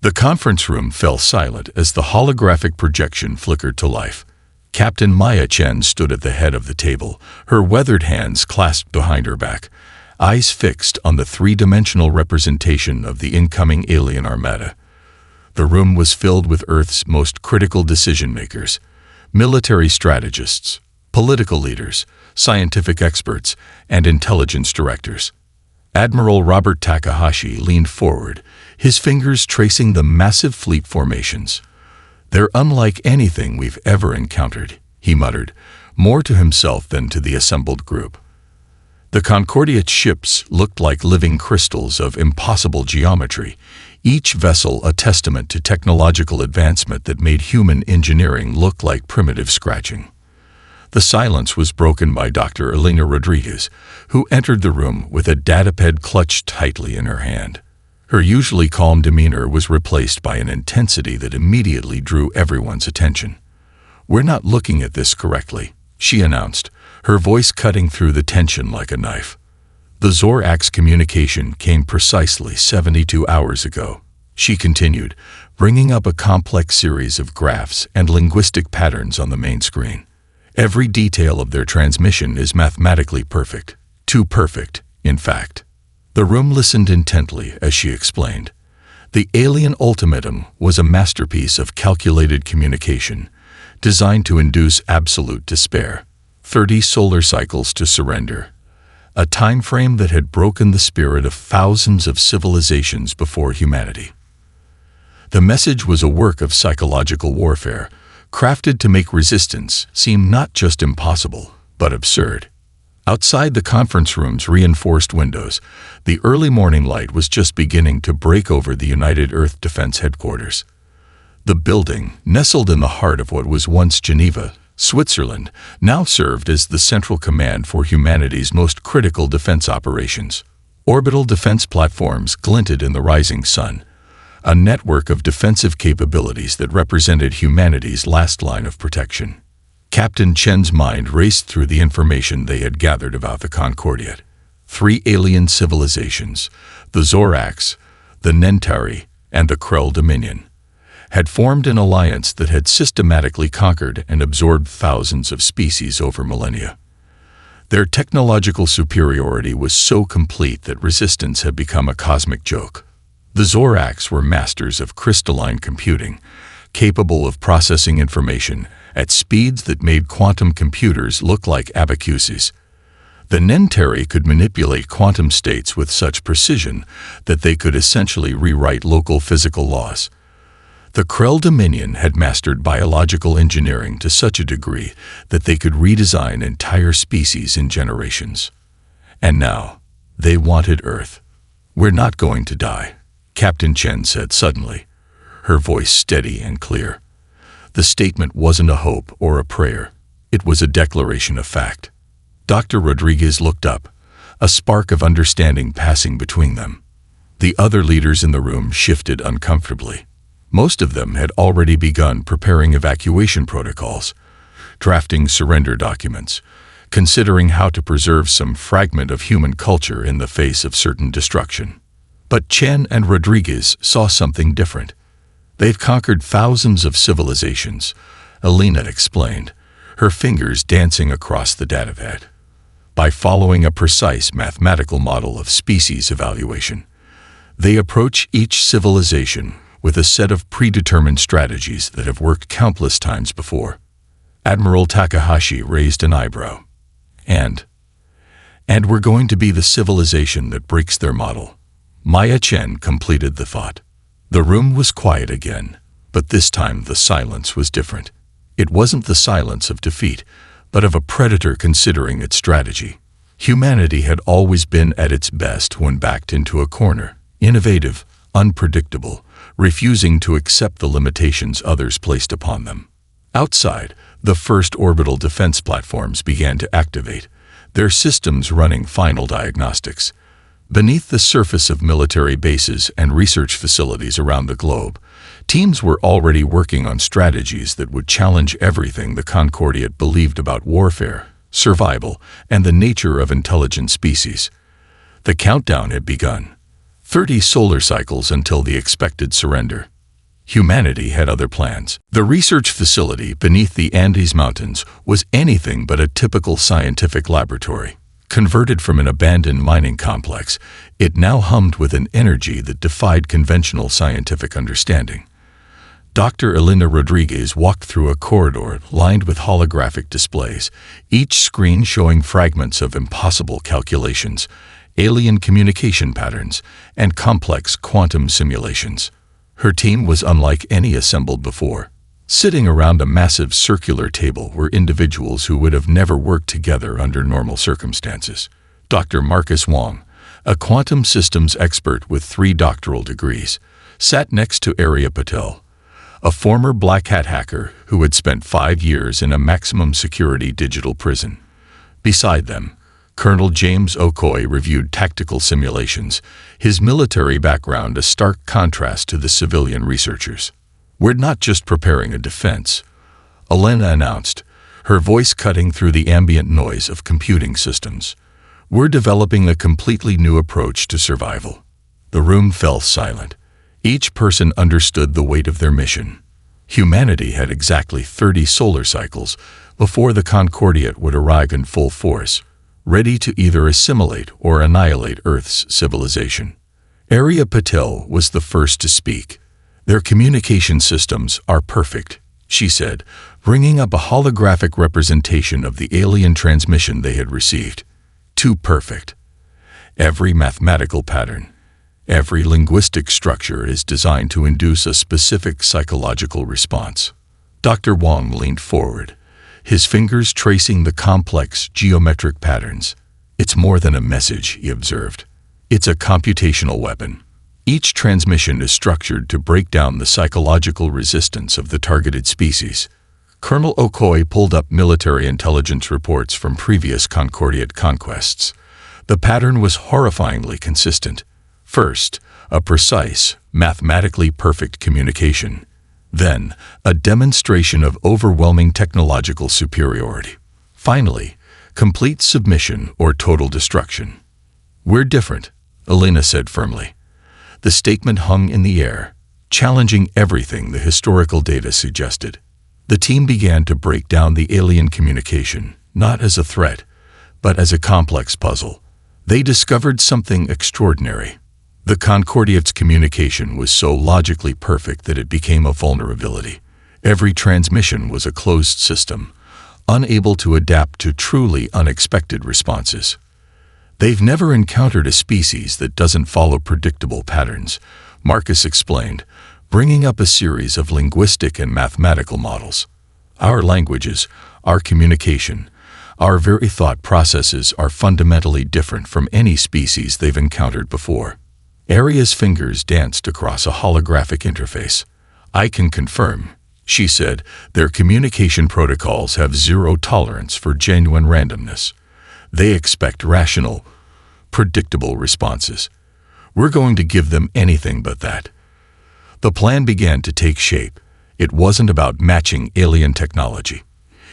The conference room fell silent as the holographic projection flickered to life. Captain Maya Chen stood at the head of the table, her weathered hands clasped behind her back, eyes fixed on the three-dimensional representation of the incoming alien armada. The room was filled with Earth's most critical decision-makers, military strategists, political leaders, scientific experts, and intelligence directors. Admiral Robert Takahashi leaned forward, his fingers tracing the massive fleet formations. "They're unlike anything we've ever encountered," he muttered, more to himself than to the assembled group. The Concordia ships looked like living crystals of impossible geometry, each vessel a testament to technological advancement that made human engineering look like primitive scratching. The silence was broken by Dr. Elena Rodriguez, who entered the room with a datapad clutched tightly in her hand. Her usually calm demeanor was replaced by an intensity that immediately drew everyone's attention. "We're not looking at this correctly," she announced, her voice cutting through the tension like a knife. "The Zorax communication came precisely 72 hours ago," she continued, bringing up a complex series of graphs and linguistic patterns on the main screen. "Every detail of their transmission is mathematically perfect. Too perfect, in fact." The room listened intently as she explained. The alien ultimatum was a masterpiece of calculated communication, designed to induce absolute despair. 30 solar cycles to surrender. A time frame that had broken the spirit of thousands of civilizations before humanity. The message was a work of psychological warfare, crafted to make resistance seem not just impossible, but absurd. Outside the conference room's reinforced windows, the early morning light was just beginning to break over the United Earth Defense Headquarters. The building, nestled in the heart of what was once Geneva, Switzerland, now served as the central command for humanity's most critical defense operations. Orbital defense platforms glinted in the rising sun, a network of defensive capabilities that represented humanity's last line of protection. Captain Chen's mind raced through the information they had gathered about the Concordia. 3 alien civilizations, the Zorax, the Nentari, and the Krell Dominion, had formed an alliance that had systematically conquered and absorbed thousands of species over millennia. Their technological superiority was so complete that resistance had become a cosmic joke. The Zorax were masters of crystalline computing, capable of processing information at speeds that made quantum computers look like abacuses. The Nentari could manipulate quantum states with such precision that they could essentially rewrite local physical laws. The Krell Dominion had mastered biological engineering to such a degree that they could redesign entire species in generations. And now, they wanted Earth. "We're not going to die," Captain Chen said suddenly, her voice steady and clear. The statement wasn't a hope or a prayer. It was a declaration of fact. Dr. Rodriguez looked up, a spark of understanding passing between them. The other leaders in the room shifted uncomfortably. Most of them had already begun preparing evacuation protocols, drafting surrender documents, considering how to preserve some fragment of human culture in the face of certain destruction. But Chen and Rodriguez saw something different. "They've conquered thousands of civilizations," Elena explained, her fingers dancing across the datapad. "By following a precise mathematical model of species evaluation, they approach each civilization with a set of predetermined strategies that have worked countless times before." Admiral Takahashi raised an eyebrow. And we're going to be the civilization that breaks their model." Maya Chen completed the thought. The room was quiet again, but this time the silence was different. It wasn't the silence of defeat, but of a predator considering its strategy. Humanity had always been at its best when backed into a corner, innovative, unpredictable, refusing to accept the limitations others placed upon them. Outside, the first orbital defense platforms began to activate, their systems running final diagnostics. Beneath the surface of military bases and research facilities around the globe, teams were already working on strategies that would challenge everything the Concordiate believed about warfare, survival, and the nature of intelligent species. The countdown had begun. 30 solar cycles until the expected surrender. Humanity had other plans. The research facility beneath the Andes Mountains was anything but a typical scientific laboratory. Converted from an abandoned mining complex, it now hummed with an energy that defied conventional scientific understanding. Dr. Elena Rodriguez walked through a corridor lined with holographic displays, each screen showing fragments of impossible calculations, alien communication patterns, and complex quantum simulations. Her team was unlike any assembled before. Sitting around a massive circular table were individuals who would have never worked together under normal circumstances. Dr. Marcus Wong, a quantum systems expert with 3 doctoral degrees, sat next to Arya Patel, a former black hat hacker who had spent 5 years in a maximum security digital prison. Beside them, Colonel James Okoye reviewed tactical simulations, his military background a stark contrast to the civilian researchers. "We're not just preparing a defense," Elena announced, her voice cutting through the ambient noise of computing systems. "We're developing a completely new approach to survival." The room fell silent. Each person understood the weight of their mission. Humanity had exactly 30 solar cycles before the Concordiate would arrive in full force, ready to either assimilate or annihilate Earth's civilization. Arya Patel was the first to speak. "Their communication systems are perfect," she said, bringing up a holographic representation of the alien transmission they had received. "Too perfect. Every mathematical pattern, every linguistic structure is designed to induce a specific psychological response." Dr. Wong leaned forward, his fingers tracing the complex geometric patterns. "It's more than a message," he observed. "It's a computational weapon. Each transmission is structured to break down the psychological resistance of the targeted species." Colonel Okoye pulled up military intelligence reports from previous Concordiate conquests. The pattern was horrifyingly consistent. First, a precise, mathematically perfect communication. Then, a demonstration of overwhelming technological superiority. Finally, complete submission or total destruction. "We're different," Elena said firmly. The statement hung in the air, challenging everything the historical data suggested. The team began to break down the alien communication, not as a threat, but as a complex puzzle. They discovered something extraordinary. The Concordiate's communication was so logically perfect that it became a vulnerability. Every transmission was a closed system, unable to adapt to truly unexpected responses. "They've never encountered a species that doesn't follow predictable patterns," Marcus explained, bringing up a series of linguistic and mathematical models. "Our languages, our communication, our very thought processes are fundamentally different from any species they've encountered before." Arya's fingers danced across a holographic interface. "I can confirm," she said, "their communication protocols have zero tolerance for genuine randomness. They expect rational, predictable responses. We're going to give them anything but that." The plan began to take shape. It wasn't about matching alien technology.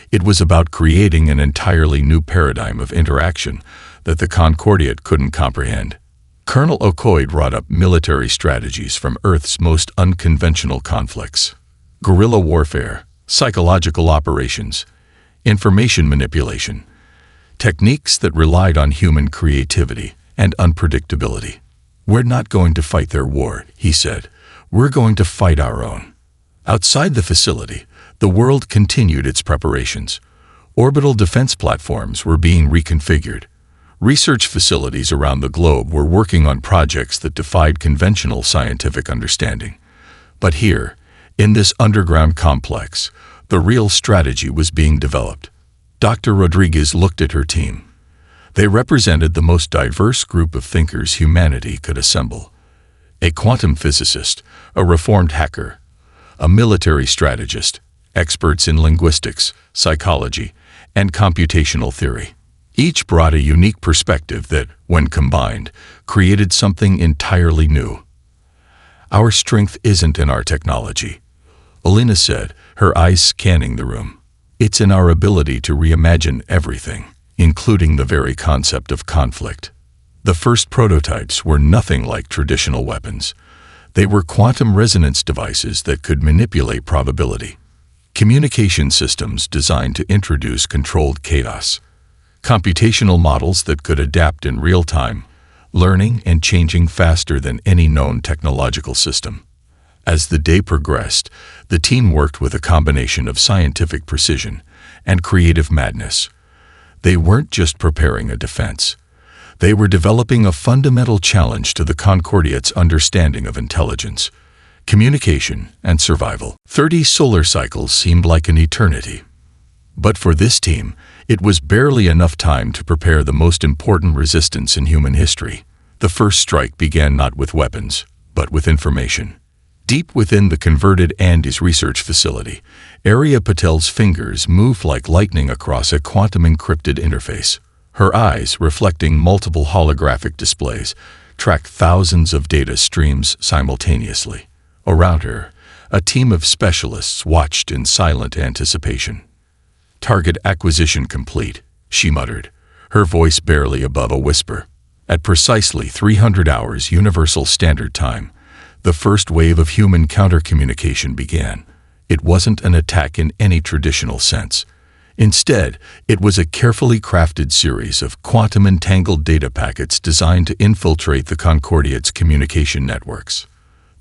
It was about creating an entirely new paradigm of interaction that the Concordiate couldn't comprehend. Colonel Okoye brought up military strategies from Earth's most unconventional conflicts: guerrilla warfare, psychological operations, information manipulation, techniques that relied on human creativity and unpredictability. "We're not going to fight their war," he said. "We're going to fight our own." Outside the facility, the world continued its preparations. Orbital defense platforms were being reconfigured. Research facilities around the globe were working on projects that defied conventional scientific understanding. But here, in this underground complex, the real strategy was being developed. Dr. Rodriguez looked at her team. They represented the most diverse group of thinkers humanity could assemble. A quantum physicist, a reformed hacker, a military strategist, experts in linguistics, psychology, and computational theory. Each brought a unique perspective that, when combined, created something entirely new. "Our strength isn't in our technology," Elena said, her eyes scanning the room. "It's in our ability to reimagine everything, including the very concept of conflict." The first prototypes were nothing like traditional weapons. They were quantum resonance devices that could manipulate probability. Communication systems designed to introduce controlled chaos. Computational models that could adapt in real time, learning and changing faster than any known technological system. As the day progressed, the team worked with a combination of scientific precision and creative madness. They weren't just preparing a defense. They were developing a fundamental challenge to the Concordiate's understanding of intelligence, communication, and survival. 30 solar cycles seemed like an eternity. But for this team, it was barely enough time to prepare the most important resistance in human history. The first strike began not with weapons, but with information. Deep within the converted Andes research facility, Arya Patel's fingers moved like lightning across a quantum-encrypted interface. Her eyes, reflecting multiple holographic displays, tracked thousands of data streams simultaneously. Around her, a team of specialists watched in silent anticipation. "Target acquisition complete," she muttered, her voice barely above a whisper. At precisely 300 hours Universal Standard Time, the first wave of human counter-communication began. It wasn't an attack in any traditional sense. Instead, it was a carefully crafted series of quantum-entangled data packets designed to infiltrate the Concordiate's communication networks.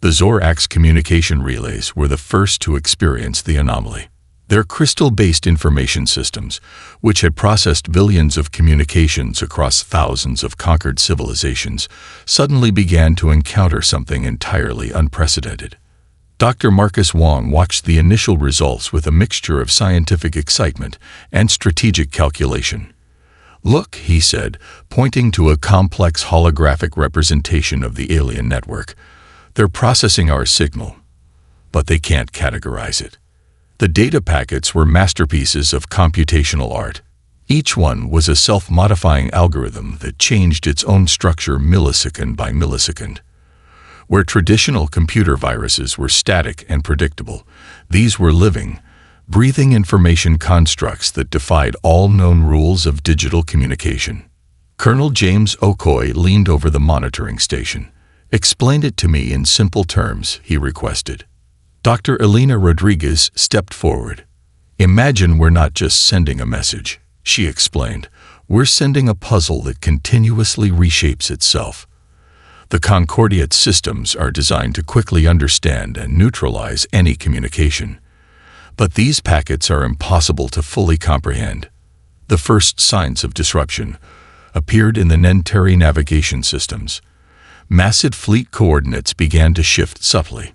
The Zorax communication relays were the first to experience the anomaly. Their crystal-based information systems, which had processed billions of communications across thousands of conquered civilizations, suddenly began to encounter something entirely unprecedented. Dr. Marcus Wong watched the initial results with a mixture of scientific excitement and strategic calculation. "Look," he said, pointing to a complex holographic representation of the alien network. "They're processing our signal, but they can't categorize it." The data packets were masterpieces of computational art. Each one was a self-modifying algorithm that changed its own structure millisecond by millisecond. Where traditional computer viruses were static and predictable, these were living, breathing information constructs that defied all known rules of digital communication. Colonel James Okoye leaned over the monitoring station. "Explain it to me in simple terms," he requested. Dr. Elena Rodriguez stepped forward. "Imagine we're not just sending a message," she explained. "We're sending a puzzle that continuously reshapes itself. The Concordiate systems are designed to quickly understand and neutralize any communication. But these packets are impossible to fully comprehend." The first signs of disruption appeared in the Nenteri navigation systems. Massive fleet coordinates began to shift subtly.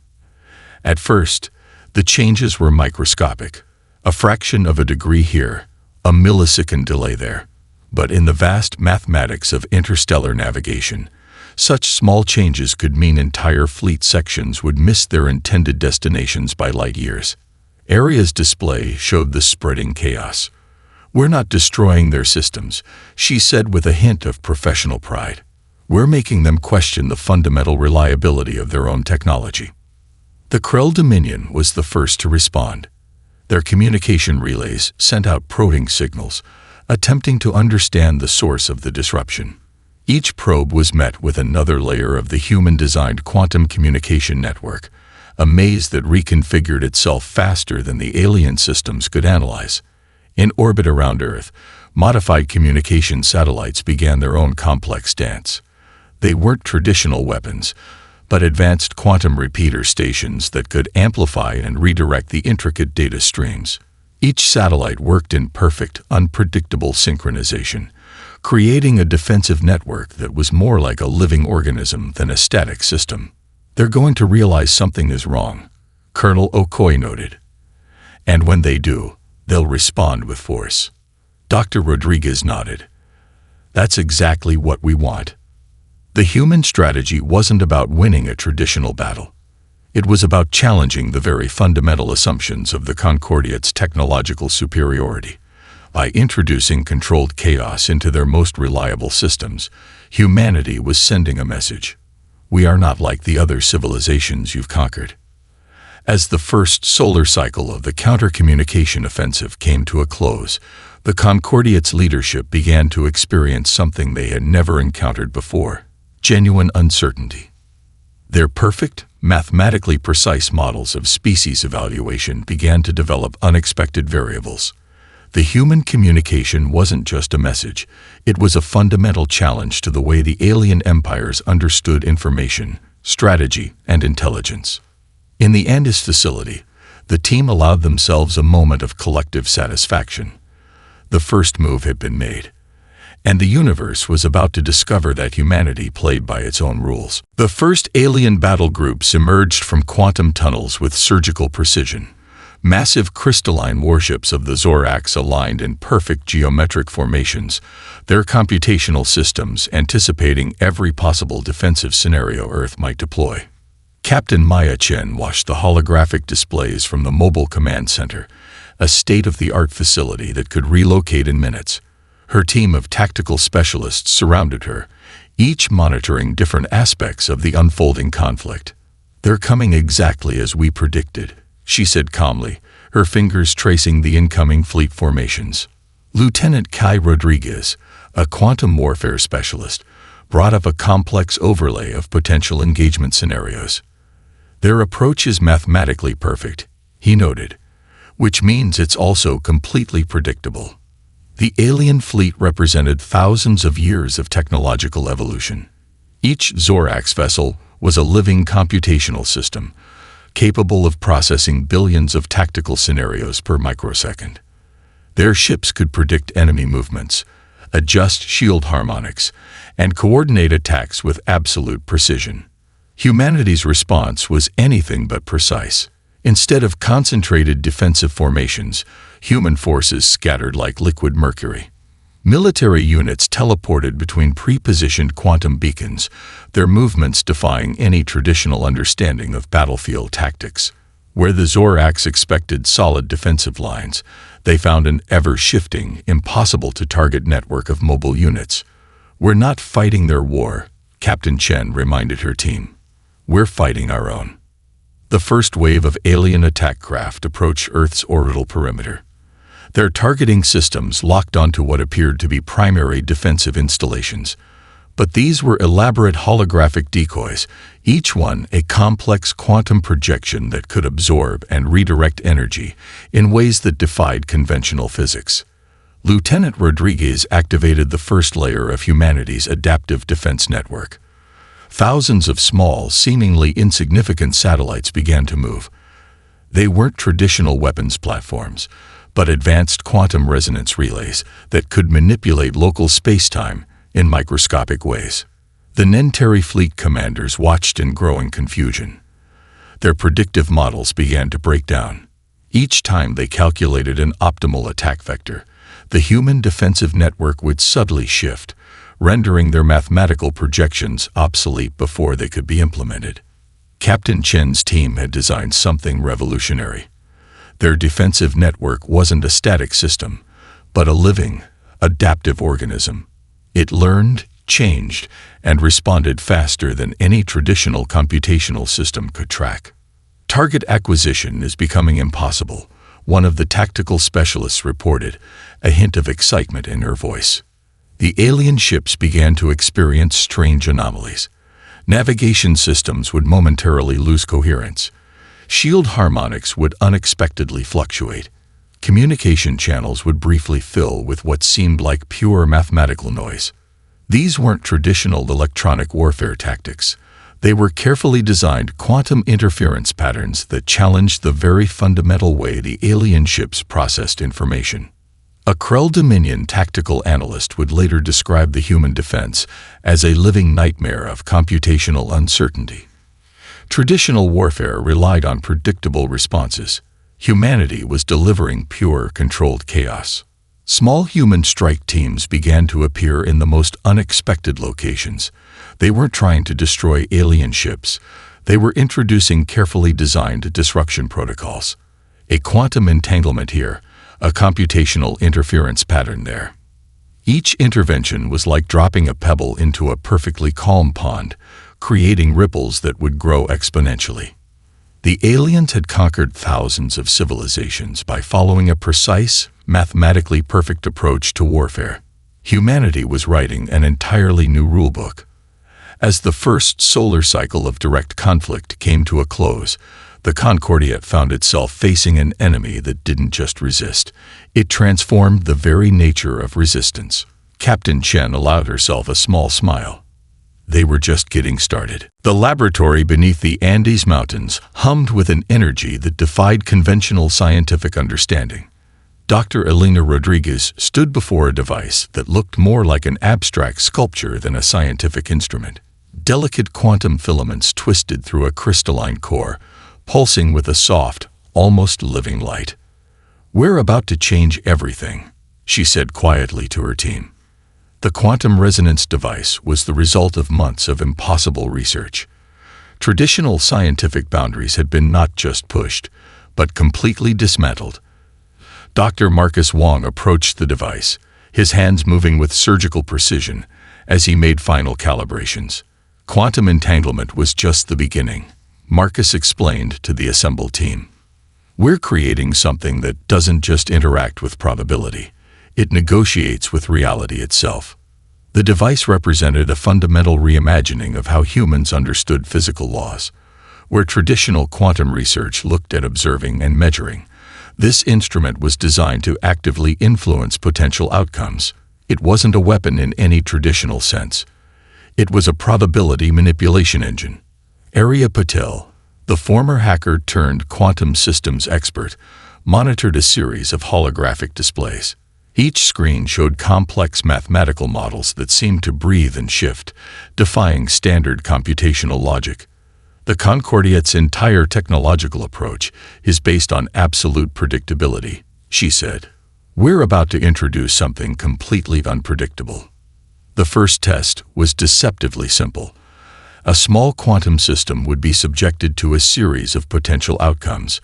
At first, the changes were microscopic, a fraction of a degree here, a millisecond delay there. But in the vast mathematics of interstellar navigation, such small changes could mean entire fleet sections would miss their intended destinations by light years. Arya's display showed the spreading chaos. "We're not destroying their systems," she said with a hint of professional pride. "We're making them question the fundamental reliability of their own technology." The Krell Dominion was the first to respond. Their communication relays sent out probing signals, attempting to understand the source of the disruption. Each probe was met with another layer of the human-designed quantum communication network, a maze that reconfigured itself faster than the alien systems could analyze. In orbit around Earth, modified communication satellites began their own complex dance. They weren't traditional weapons, but advanced quantum repeater stations that could amplify and redirect the intricate data streams. Each satellite worked in perfect, unpredictable synchronization, creating a defensive network that was more like a living organism than a static system. "They're going to realize something is wrong," Colonel Okoye noted. "And when they do, they'll respond with force." Dr. Rodriguez nodded. "That's exactly what we want." The human strategy wasn't about winning a traditional battle. It was about challenging the very fundamental assumptions of the Concordiate's technological superiority. By introducing controlled chaos into their most reliable systems, humanity was sending a message. We are not like the other civilizations you've conquered. As the first solar cycle of the counter-communication offensive came to a close, the Concordiate's leadership began to experience something they had never encountered before: genuine uncertainty. Their perfect, mathematically precise models of species evaluation began to develop unexpected variables. The human communication wasn't just a message, it was a fundamental challenge to the way the alien empires understood information, strategy, and intelligence. In the Andis facility, the team allowed themselves a moment of collective satisfaction. The first move had been made, and the universe was about to discover that humanity played by its own rules. The first alien battle groups emerged from quantum tunnels with surgical precision. Massive crystalline warships of the Zorax aligned in perfect geometric formations, their computational systems anticipating every possible defensive scenario Earth might deploy. Captain Maya Chen watched the holographic displays from the Mobile Command Center, a state-of-the-art facility that could relocate in minutes. Her team of tactical specialists surrounded her, each monitoring different aspects of the unfolding conflict. "They're coming exactly as we predicted," she said calmly, her fingers tracing the incoming fleet formations. Lieutenant Kai Rodriguez, a quantum warfare specialist, brought up a complex overlay of potential engagement scenarios. "Their approach is mathematically perfect," he noted, "which means it's also completely predictable." The alien fleet represented thousands of years of technological evolution. Each Zorax vessel was a living computational system, capable of processing billions of tactical scenarios per microsecond. Their ships could predict enemy movements, adjust shield harmonics, and coordinate attacks with absolute precision. Humanity's response was anything but precise. Instead of concentrated defensive formations, human forces scattered like liquid mercury. Military units teleported between pre-positioned quantum beacons, their movements defying any traditional understanding of battlefield tactics. Where the Zorax expected solid defensive lines, they found an ever-shifting, impossible-to-target network of mobile units. "We're not fighting their war," Captain Chen reminded her team. "We're fighting our own." The first wave of alien attack craft approached Earth's orbital perimeter. Their targeting systems locked onto what appeared to be primary defensive installations. But these were elaborate holographic decoys, each one a complex quantum projection that could absorb and redirect energy in ways that defied conventional physics. Lieutenant Rodriguez activated the first layer of humanity's adaptive defense network. Thousands of small, seemingly insignificant satellites began to move. They weren't traditional weapons platforms, but advanced quantum resonance relays that could manipulate local space-time in microscopic ways. The Nenteri fleet commanders watched in growing confusion. Their predictive models began to break down. Each time they calculated an optimal attack vector, the human defensive network would subtly shift, rendering their mathematical projections obsolete before they could be implemented. Captain Chen's team had designed something revolutionary. Their defensive network wasn't a static system, but a living, adaptive organism. It learned, changed, and responded faster than any traditional computational system could track. "Target acquisition is becoming impossible," one of the tactical specialists reported, a hint of excitement in her voice. The alien ships began to experience strange anomalies. Navigation systems would momentarily lose coherence. Shield harmonics would unexpectedly fluctuate. Communication channels would briefly fill with what seemed like pure mathematical noise. These weren't traditional electronic warfare tactics. They were carefully designed quantum interference patterns that challenged the very fundamental way the alien ships processed information. A Krell Dominion tactical analyst would later describe the human defense as a living nightmare of computational uncertainty. Traditional warfare relied on predictable responses. Humanity was delivering pure, controlled chaos. Small human strike teams began to appear in the most unexpected locations. They weren't trying to destroy alien ships. They were introducing carefully designed disruption protocols. A quantum entanglement here, a computational interference pattern there. Each intervention was like dropping a pebble into a perfectly calm pond, creating ripples that would grow exponentially. The aliens had conquered thousands of civilizations by following a precise, mathematically perfect approach to warfare. Humanity was writing an entirely new rulebook. As the first solar cycle of direct conflict came to a close, the Concordiat found itself facing an enemy that didn't just resist. It transformed the very nature of resistance. Captain Chen allowed herself a small smile. They were just getting started. The laboratory beneath the Andes Mountains hummed with an energy that defied conventional scientific understanding. Dr. Elena Rodriguez stood before a device that looked more like an abstract sculpture than a scientific instrument. Delicate quantum filaments twisted through a crystalline core, pulsing with a soft, almost living light. "We're about to change everything," she said quietly to her team. The quantum resonance device was the result of months of impossible research. Traditional scientific boundaries had been not just pushed, but completely dismantled. Dr. Marcus Wong approached the device, his hands moving with surgical precision as he made final calibrations. Quantum entanglement was just the beginning, Marcus explained to the assembled team. "We're creating something that doesn't just interact with probability. It negotiates with reality itself." The device represented a fundamental reimagining of how humans understood physical laws. Where traditional quantum research looked at observing and measuring, this instrument was designed to actively influence potential outcomes. It wasn't a weapon in any traditional sense. It was a probability manipulation engine. Arya Patel, the former hacker turned quantum systems expert, monitored a series of holographic displays. Each screen showed complex mathematical models that seemed to breathe and shift, defying standard computational logic. The Concordiat's entire technological approach is based on absolute predictability, she said. "We're about to introduce something completely unpredictable." The first test was deceptively simple. A small quantum system would be subjected to a series of potential outcomes.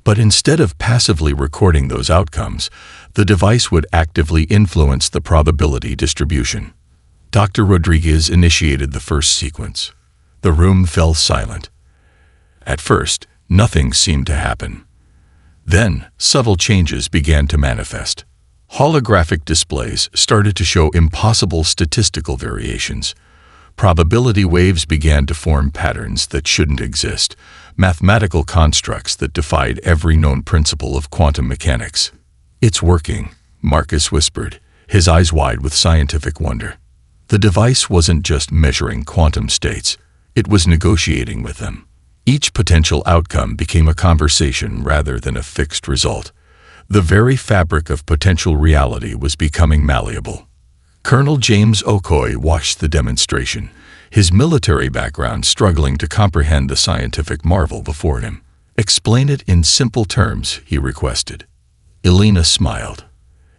But instead of passively recording those outcomes, the device would actively influence the probability distribution. Dr. Rodriguez initiated the first sequence. The room fell silent. At first, nothing seemed to happen. Then, subtle changes began to manifest. Holographic displays started to show impossible statistical variations. Probability waves began to form patterns that shouldn't exist, mathematical constructs that defied every known principle of quantum mechanics. "It's working," Marcus whispered, his eyes wide with scientific wonder. The device wasn't just measuring quantum states, it was negotiating with them. Each potential outcome became a conversation rather than a fixed result. The very fabric of potential reality was becoming malleable. Colonel James Okoye watched the demonstration, his military background struggling to comprehend the scientific marvel before him. "Explain it in simple terms," he requested. Elena smiled.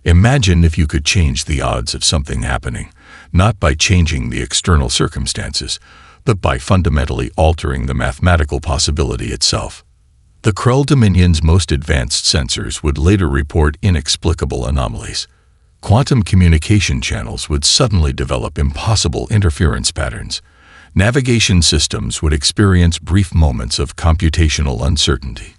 "Imagine if you could change the odds of something happening, not by changing the external circumstances, but by fundamentally altering the mathematical possibility itself." The Krull Dominion's most advanced sensors would later report inexplicable anomalies. Quantum communication channels would suddenly develop impossible interference patterns. Navigation systems would experience brief moments of computational uncertainty.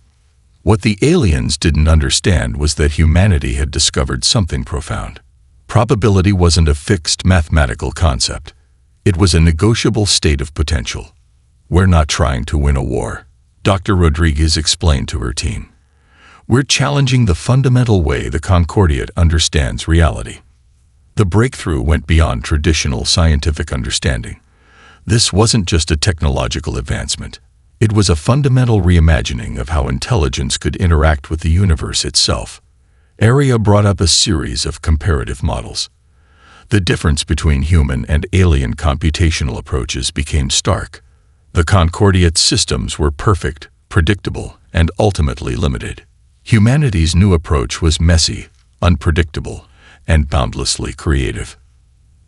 What the aliens didn't understand was that humanity had discovered something profound. Probability wasn't a fixed mathematical concept. It was a negotiable state of potential. "We're not trying to win a war," Dr. Rodriguez explained to her team. "We're challenging the fundamental way the Concordiat understands reality." The breakthrough went beyond traditional scientific understanding. This wasn't just a technological advancement. It was a fundamental reimagining of how intelligence could interact with the universe itself. Arya brought up a series of comparative models. The difference between human and alien computational approaches became stark. The Concordiat systems were perfect, predictable, and ultimately limited. Humanity's new approach was messy, unpredictable, and boundlessly creative.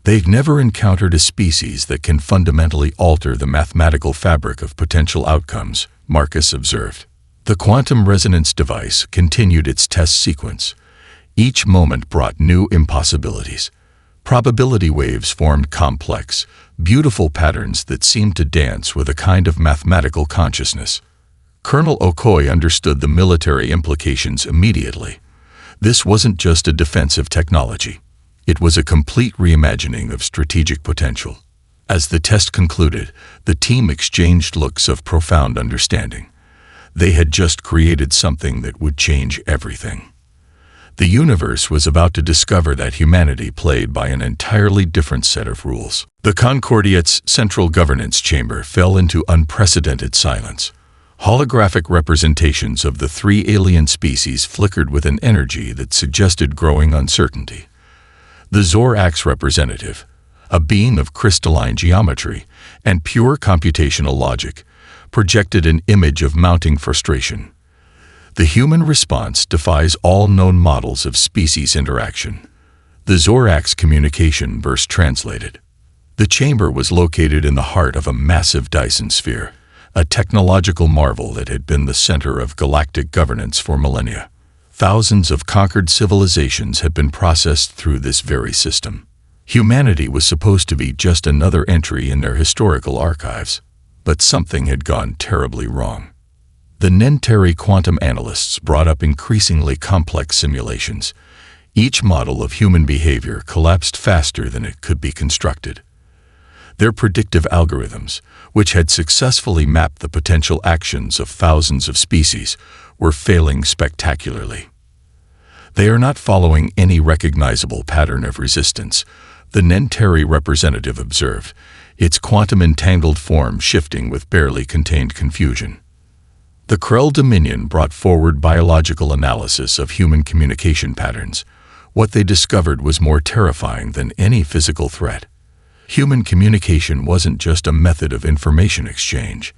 "They've never encountered a species that can fundamentally alter the mathematical fabric of potential outcomes," Marcus observed. The quantum resonance device continued its test sequence. Each moment brought new impossibilities. Probability waves formed complex, beautiful patterns that seemed to dance with a kind of mathematical consciousness. Colonel Okoye understood the military implications immediately. This wasn't just a defensive technology. It was a complete reimagining of strategic potential. As the test concluded, the team exchanged looks of profound understanding. They had just created something that would change everything. The universe was about to discover that humanity played by an entirely different set of rules. The Concordiate's central governance chamber fell into unprecedented silence. Holographic representations of the three alien species flickered with an energy that suggested growing uncertainty. The Zorax representative, a being of crystalline geometry and pure computational logic, projected an image of mounting frustration. The human response defies all known models of species interaction. The Zorax communication verse translated. The chamber was located in the heart of a massive Dyson sphere, a technological marvel that had been the center of galactic governance for millennia. Thousands of conquered civilizations had been processed through this very system. Humanity was supposed to be just another entry in their historical archives, but something had gone terribly wrong. The Nenteri quantum analysts brought up increasingly complex simulations. Each model of human behavior collapsed faster than it could be constructed. Their predictive algorithms, which had successfully mapped the potential actions of thousands of species, were failing spectacularly. They are not following any recognizable pattern of resistance, the Nenteri representative observed, its quantum-entangled form shifting with barely contained confusion. The Krell Dominion brought forward biological analysis of human communication patterns. What they discovered was more terrifying than any physical threat. Human communication wasn't just a method of information exchange.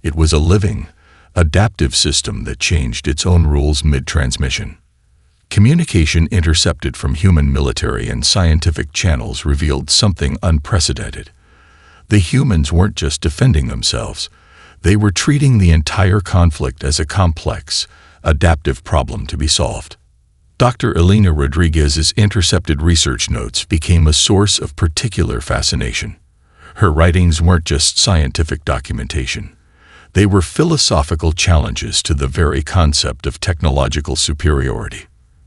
It was a living, adaptive system that changed its own rules mid-transmission. Communication intercepted from human military and scientific channels revealed something unprecedented. The humans weren't just defending themselves. They were treating the entire conflict as a complex, adaptive problem to be solved. Dr. Elena Rodriguez's intercepted research notes became a source of particular fascination. Her writings weren't just scientific documentation. They were philosophical challenges to the very concept of technological superiority.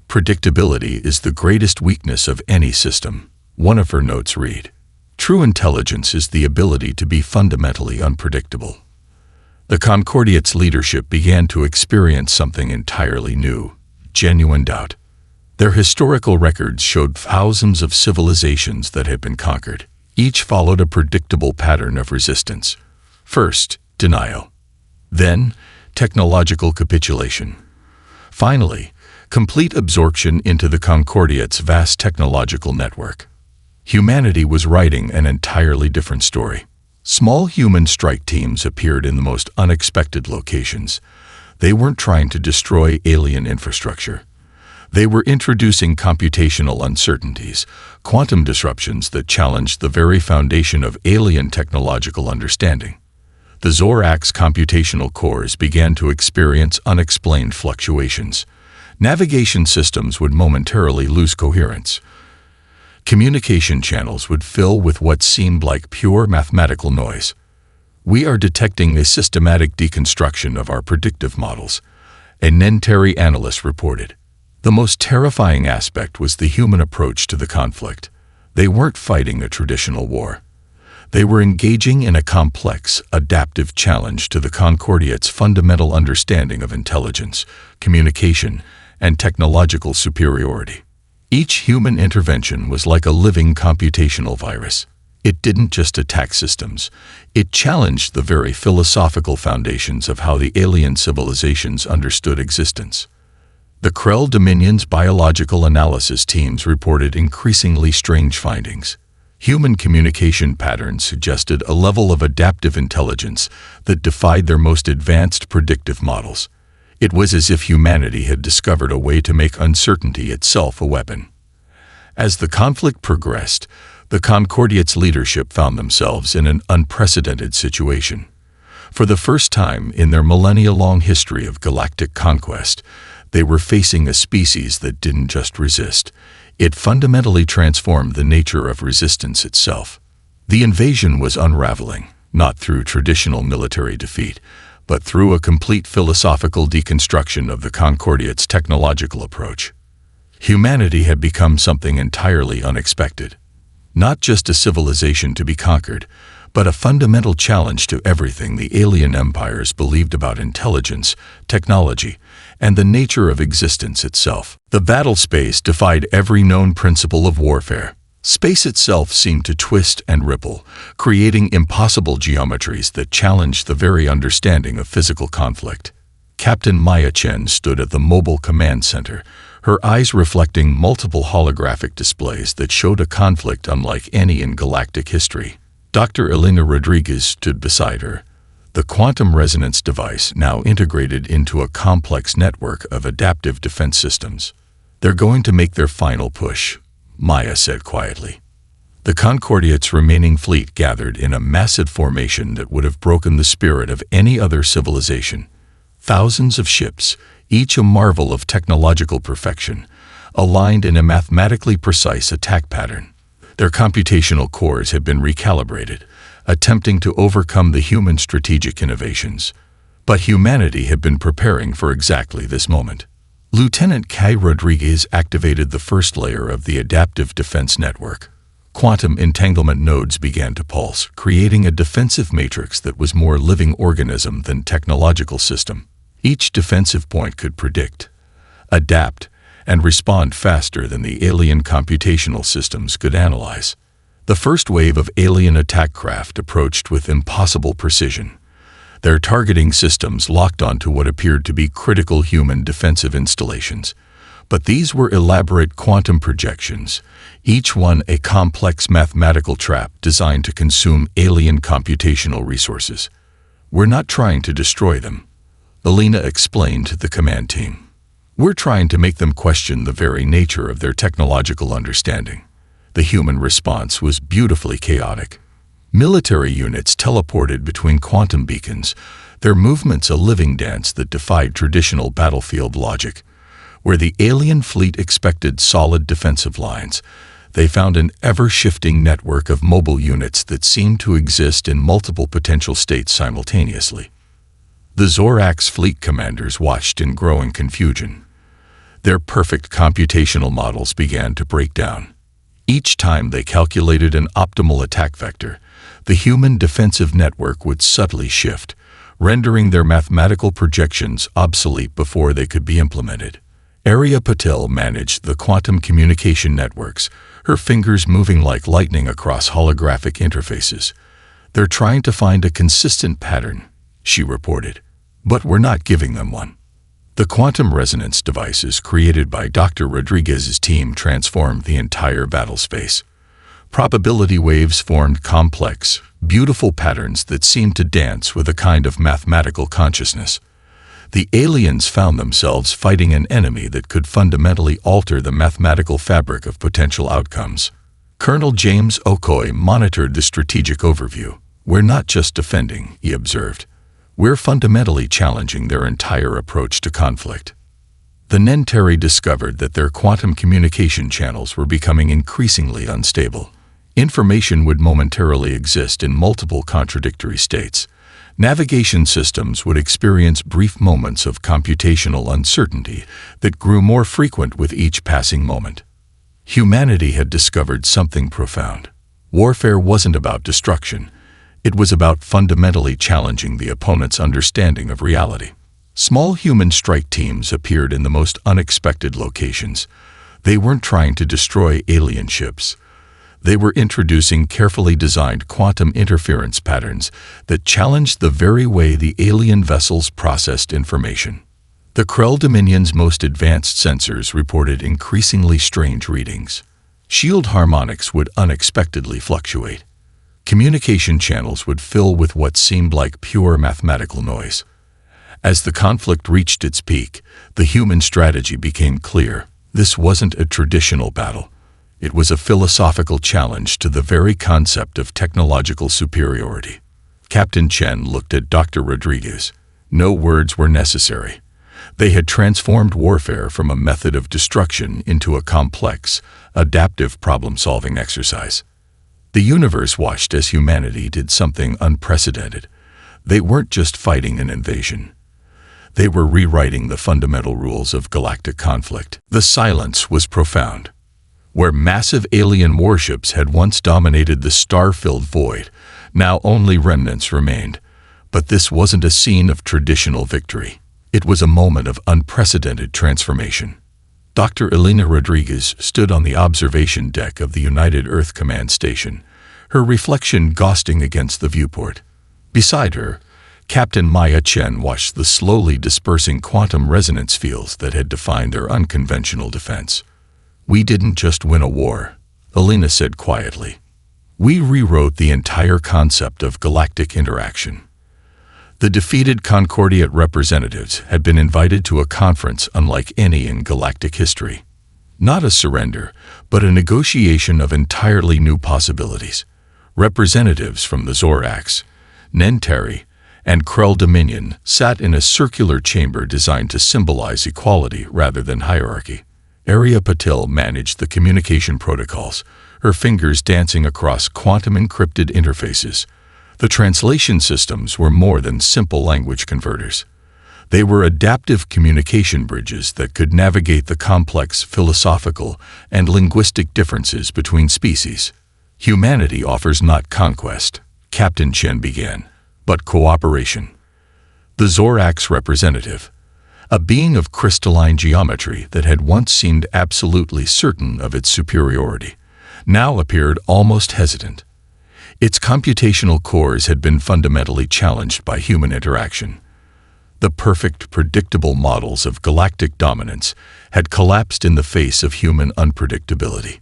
Predictability is the greatest weakness of any system, one of her notes read. True intelligence is the ability to be fundamentally unpredictable. The Concordiate's leadership began to experience something entirely new, genuine doubt. Their historical records showed thousands of civilizations that had been conquered. Each followed a predictable pattern of resistance. First, denial. Then, technological capitulation. Finally, complete absorption into the Concordiate's vast technological network. Humanity was writing an entirely different story. Small human strike teams appeared in the most unexpected locations. They weren't trying to destroy alien infrastructure. They were introducing computational uncertainties, quantum disruptions that challenged the very foundation of alien technological understanding. The Zorax computational cores began to experience unexplained fluctuations. Navigation systems would momentarily lose coherence. Communication channels would fill with what seemed like pure mathematical noise. We are detecting a systematic deconstruction of our predictive models, a Nenteri analyst reported. The most terrifying aspect was the human approach to the conflict. They weren't fighting a traditional war. They were engaging in a complex, adaptive challenge to the Concordiate's fundamental understanding of intelligence, communication, and technological superiority. Each human intervention was like a living computational virus. It didn't just attack systems. It challenged the very philosophical foundations of how the alien civilizations understood existence. The Krell Dominion's biological analysis teams reported increasingly strange findings. Human communication patterns suggested a level of adaptive intelligence that defied their most advanced predictive models. It was as if humanity had discovered a way to make uncertainty itself a weapon. As the conflict progressed, the Concordiate's leadership found themselves in an unprecedented situation. For the first time in their millennia-long history of galactic conquest, they were facing a species that didn't just resist. It fundamentally transformed the nature of resistance itself. The invasion was unraveling, not through traditional military defeat, but through a complete philosophical deconstruction of the Concordiate's technological approach. Humanity had become something entirely unexpected. Not just a civilization to be conquered, but a fundamental challenge to everything the alien empires believed about intelligence, technology, and the nature of existence itself. The battle space defied every known principle of warfare. Space itself seemed to twist and ripple, creating impossible geometries that challenged the very understanding of physical conflict. Captain Maya Chen stood at the mobile command center, her eyes reflecting multiple holographic displays that showed a conflict unlike any in galactic history. Dr. Elena Rodriguez stood beside her, the quantum resonance device now integrated into a complex network of adaptive defense systems. "They're going to make their final push," Maya said quietly. The Concordiate's remaining fleet gathered in a massive formation that would have broken the spirit of any other civilization. Thousands of ships, each a marvel of technological perfection, aligned in a mathematically precise attack pattern. Their computational cores had been recalibrated, attempting to overcome the human strategic innovations. But humanity had been preparing for exactly this moment. Lieutenant Kai Rodriguez activated the first layer of the adaptive defense network. Quantum entanglement nodes began to pulse, creating a defensive matrix that was more living organism than technological system. Each defensive point could predict, adapt, and respond faster than the alien computational systems could analyze. The first wave of alien attack craft approached with impossible precision. Their targeting systems locked onto what appeared to be critical human defensive installations. But these were elaborate quantum projections, each one a complex mathematical trap designed to consume alien computational resources. "We're not trying to destroy them," Elena explained to the command team. "We're trying to make them question the very nature of their technological understanding." The human response was beautifully chaotic. Military units teleported between quantum beacons, their movements a living dance that defied traditional battlefield logic. Where the alien fleet expected solid defensive lines, they found an ever-shifting network of mobile units that seemed to exist in multiple potential states simultaneously. The Zorax fleet commanders watched in growing confusion. Their perfect computational models began to break down. Each time they calculated an optimal attack vector, the human defensive network would subtly shift, rendering their mathematical projections obsolete before they could be implemented. Arya Patel managed the quantum communication networks, her fingers moving like lightning across holographic interfaces. "They're trying to find a consistent pattern," she reported, "but we're not giving them one." The quantum resonance devices created by Dr. Rodriguez's team transformed the entire battle space. Probability waves formed complex, beautiful patterns that seemed to dance with a kind of mathematical consciousness. The aliens found themselves fighting an enemy that could fundamentally alter the mathematical fabric of potential outcomes. Colonel James Okoye monitored the strategic overview. "We're not just defending," he observed. "We're fundamentally challenging their entire approach to conflict." The Nenteri discovered that their quantum communication channels were becoming increasingly unstable. Information would momentarily exist in multiple contradictory states. Navigation systems would experience brief moments of computational uncertainty that grew more frequent with each passing moment. Humanity had discovered something profound. Warfare wasn't about destruction. It was about fundamentally challenging the opponent's understanding of reality. Small human strike teams appeared in the most unexpected locations. They weren't trying to destroy alien ships. They were introducing carefully designed quantum interference patterns that challenged the very way the alien vessels processed information. The Krell Dominion's most advanced sensors reported increasingly strange readings. Shield harmonics would unexpectedly fluctuate. Communication channels would fill with what seemed like pure mathematical noise. As the conflict reached its peak, the human strategy became clear. This wasn't a traditional battle. It was a philosophical challenge to the very concept of technological superiority. Captain Chen looked at Dr. Rodriguez. No words were necessary. They had transformed warfare from a method of destruction into a complex, adaptive problem-solving exercise. The universe watched as humanity did something unprecedented. They weren't just fighting an invasion. They were rewriting the fundamental rules of galactic conflict. The silence was profound. Where massive alien warships had once dominated the star-filled void, now only remnants remained. But this wasn't a scene of traditional victory. It was a moment of unprecedented transformation. Dr. Elena Rodriguez stood on the observation deck of the United Earth Command Station, her reflection ghosting against the viewport. Beside her, Captain Maya Chen watched the slowly dispersing quantum resonance fields that had defined their unconventional defense. "We didn't just win a war," Elena said quietly. "We rewrote the entire concept of galactic interaction." The defeated Concordiate representatives had been invited to a conference unlike any in galactic history. Not a surrender, but a negotiation of entirely new possibilities. Representatives from the Zorax, Nentari, and Krell Dominion sat in a circular chamber designed to symbolize equality rather than hierarchy. Arya Patil managed the communication protocols, her fingers dancing across quantum-encrypted interfaces. The translation systems were more than simple language converters. They were adaptive communication bridges that could navigate the complex philosophical and linguistic differences between species. "Humanity offers not conquest," Captain Chen began, "but cooperation." The Zorax representative, a being of crystalline geometry that had once seemed absolutely certain of its superiority, now appeared almost hesitant. Its computational cores had been fundamentally challenged by human interaction. The perfect, predictable models of galactic dominance had collapsed in the face of human unpredictability.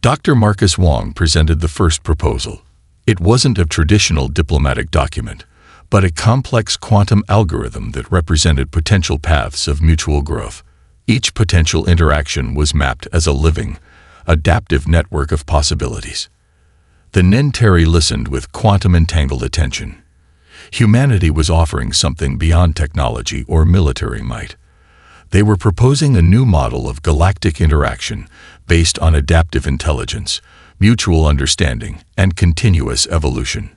Dr. Marcus Wong presented the first proposal. It wasn't a traditional diplomatic document, but a complex quantum algorithm that represented potential paths of mutual growth. Each potential interaction was mapped as a living, adaptive network of possibilities. The Nentari listened with quantum-entangled attention. Humanity was offering something beyond technology or military might. They were proposing a new model of galactic interaction based on adaptive intelligence, mutual understanding, and continuous evolution.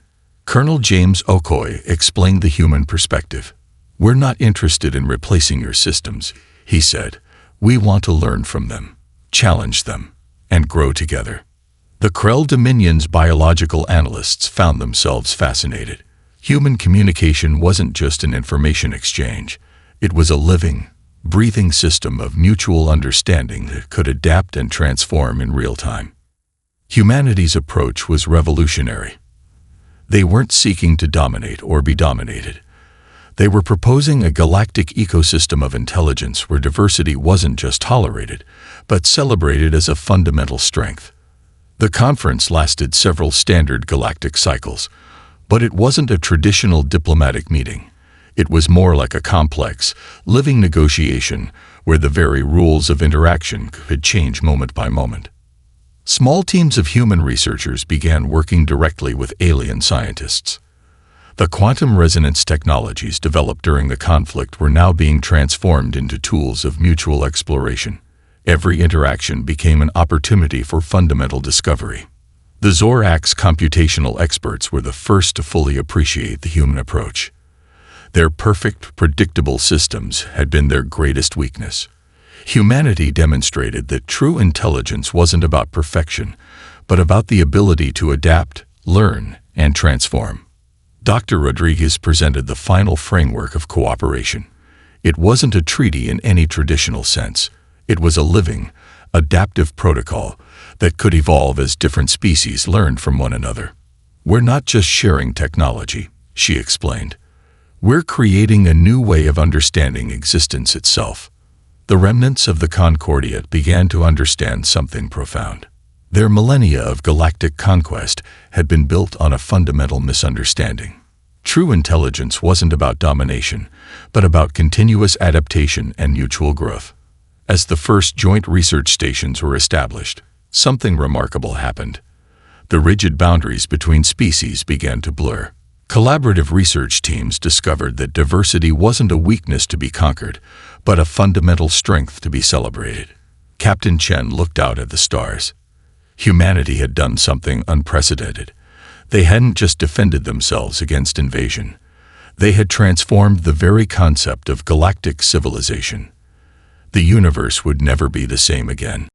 Colonel James Okoye explained the human perspective. "We're not interested in replacing your systems," he said. "We want to learn from them, challenge them, and grow together." The Krell Dominion's biological analysts found themselves fascinated. Human communication wasn't just an information exchange. It was a living, breathing system of mutual understanding that could adapt and transform in real time. Humanity's approach was revolutionary. They weren't seeking to dominate or be dominated. They were proposing a galactic ecosystem of intelligence where diversity wasn't just tolerated, but celebrated as a fundamental strength. The conference lasted several standard galactic cycles, but it wasn't a traditional diplomatic meeting. It was more like a complex, living negotiation where the very rules of interaction could change moment by moment. Small teams of human researchers began working directly with alien scientists. The quantum resonance technologies developed during the conflict were now being transformed into tools of mutual exploration. Every interaction became an opportunity for fundamental discovery. The Zorax computational experts were the first to fully appreciate the human approach. Their perfect, predictable systems had been their greatest weakness. Humanity demonstrated that true intelligence wasn't about perfection, but about the ability to adapt, learn, and transform. Dr. Rodriguez presented the final framework of cooperation. It wasn't a treaty in any traditional sense. It was a living, adaptive protocol that could evolve as different species learned from one another. "We're not just sharing technology," she explained. "We're creating a new way of understanding existence itself." The remnants of the Concordiate began to understand something profound. Their millennia of galactic conquest had been built on a fundamental misunderstanding. True intelligence wasn't about domination, but about continuous adaptation and mutual growth. As the first joint research stations were established, something remarkable happened. The rigid boundaries between species began to blur. Collaborative research teams discovered that diversity wasn't a weakness to be conquered, but a fundamental strength to be celebrated. Captain Chen looked out at the stars. Humanity had done something unprecedented. They hadn't just defended themselves against invasion. They had transformed the very concept of galactic civilization. The universe would never be the same again.